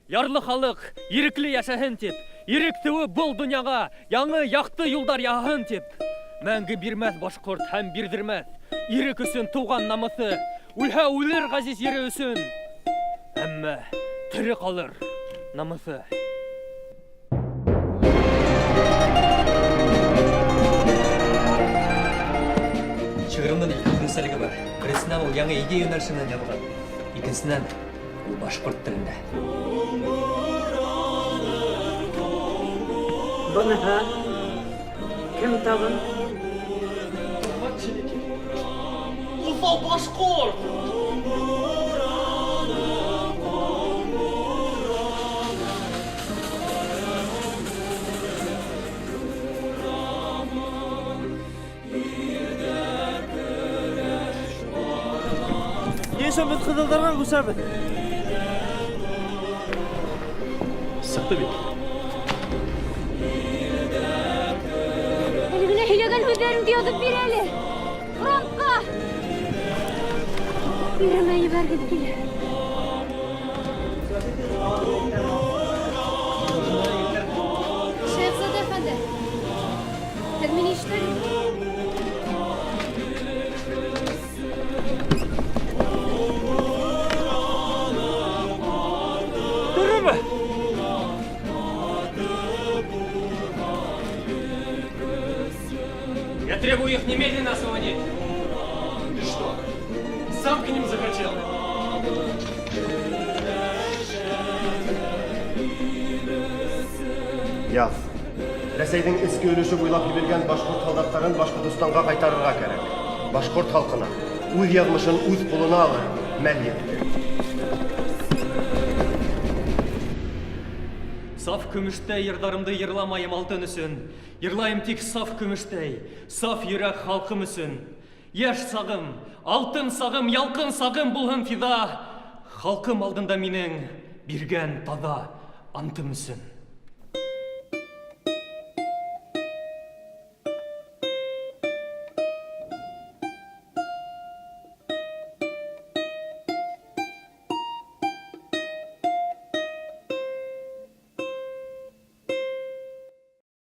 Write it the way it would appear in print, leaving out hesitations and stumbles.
ярлы халық, ирекле яшаһын тип, иректеуі бұл дүнияға яңы яқты юлдар яһын тип. Мәңгі бирмәс башқұрт һәм бирдермәс, ирек өсөн туған намысы, үлһә үлер ғазиз ере өсөн. Әммә тірі қалыр намысы. Шығырымның екі күнсәлігі бар. Бірісінен ол яңы идея нәрсінен жазылған. Екіншісінен ол башқұрт тілінде. Бұны ха? Кім табын? Уфал башқұрт! Ешіміз қызылдарған күшәбін. Сықты бет. Әлігіне хилеген өздерімді язып бір әлі. Фронтқа! Беремейі бәргіз келі. Шехзade efendi. Termini işlerim. Я требую их немедленно освободить. Ты что, сам к ним захотел? Яз. Рәсәйдің ескі өліші бойлап ебелген башқұрт солдаттарын Башқұртстанға қайтарырға керек. Башқұрт халқына өз язмышын өз қолына алыр, мәл етті. Саф күміштей ердарымды ерламайым алтын үсін. Ерлайым тек саф күміштей, саф ерек халқым үсін. Еш сағым, алтын сағым, ялқын сағым бұлғын фида. Халқым алдында менің берген тада антым үсін.